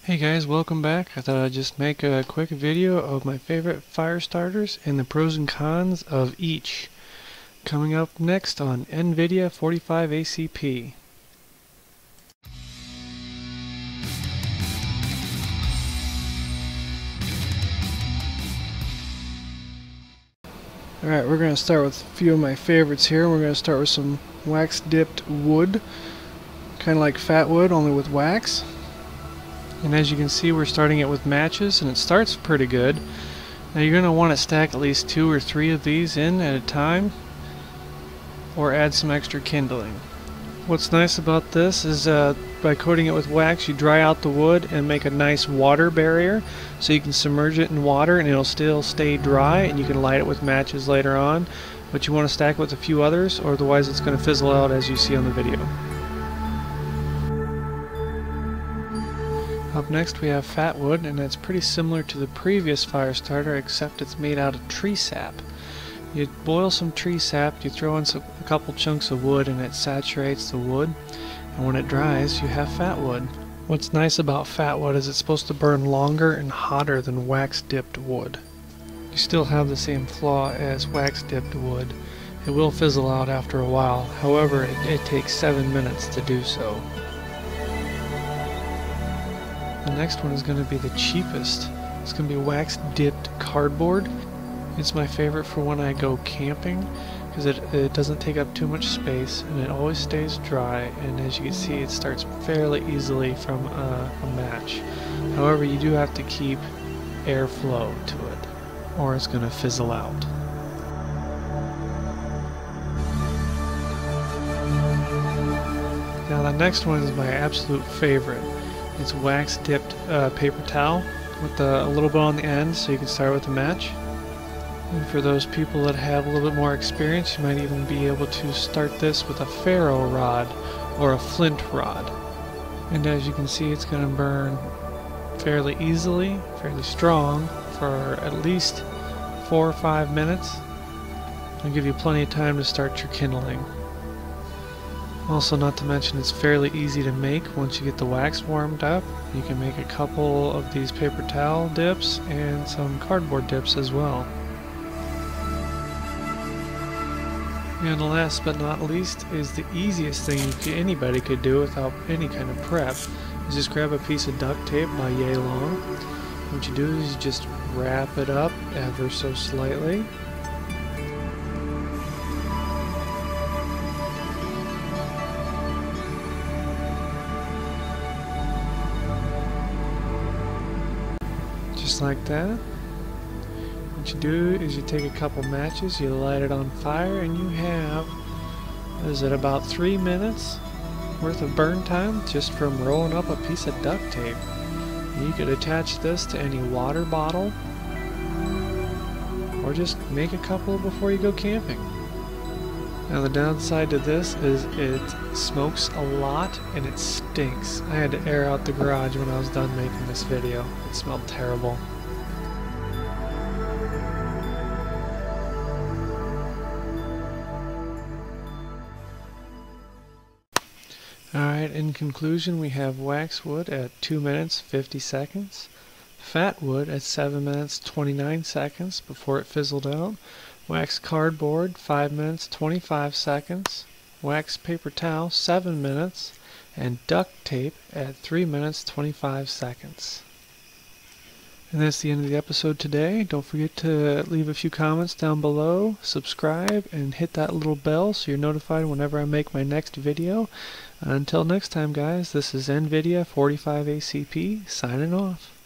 Hey guys, welcome back. I thought I'd just make a quick video of my favorite fire starters and the pros and cons of each. Coming up next on NVIDIA 45ACP. Alright, we're going to start with a few of my favorites here. We're going to start with some wax dipped wood. Kind of like fat wood, only with wax. And as you can see, we're starting it with matches, and it starts pretty good. Now you're going to want to stack at least 2 or 3 of these in at a time, or add some extra kindling. What's nice about this is by coating it with wax, you dry out the wood and make a nice water barrier, so you can submerge it in water and it'll still stay dry, and you can light it with matches later on. But you want to stack it with a few others, or otherwise it's going to fizzle out, as you see on the video. Up next we have fat wood, and it's pretty similar to the previous fire starter, except it's made out of tree sap. You boil some tree sap, you throw in a couple chunks of wood, and it saturates the wood, and when it dries you have fat wood. What's nice about fat wood is it's supposed to burn longer and hotter than wax dipped wood. You still have the same flaw as wax dipped wood. It will fizzle out after a while, however it takes 7 minutes to do so. The next one is going to be the cheapest. It's going to be wax dipped cardboard. It's my favorite for when I go camping because it doesn't take up too much space and it always stays dry, and as you can see it starts fairly easily from a match. However, you do have to keep airflow to it or it's going to fizzle out. Now the next one is my absolute favorite. It's wax dipped paper towel with a little bit on the end, so you can start with a match. And for those people that have a little bit more experience, you might even be able to start this with a ferro rod or a flint rod. And as you can see, it's going to burn fairly easily, fairly strong, for at least 4 or 5 minutes. It'll give you plenty of time to start your kindling. Also, not to mention, it's fairly easy to make once you get the wax warmed up. You can make a couple of these paper towel dips and some cardboard dips as well. And last but not least is the easiest thing anybody could do without any kind of prep, is just grab a piece of duct tape by yay long. What you do is you just wrap it up ever so slightly. Just like that. What you do is you take a couple matches, you light it on fire, and you have, about 3 minutes worth of burn time just from rolling up a piece of duct tape. You could attach this to any water bottle or just make a couple before you go camping. Now the downside to this is it smokes a lot and it stinks. I had to air out the garage when I was done making this video. It smelled terrible. Alright, in conclusion, we have wax wood at 2 minutes 50 seconds, fat wood at 7 minutes 29 seconds before it fizzled out, wax cardboard 5 minutes 25 seconds, wax paper towel 7 minutes, and duct tape at 3 minutes 25 seconds. And that's the end of the episode today. Don't forget to leave a few comments down below, subscribe, and hit that little bell so you're notified whenever I make my next video. Until next time, guys, this is NVIDIA 45ACP signing off.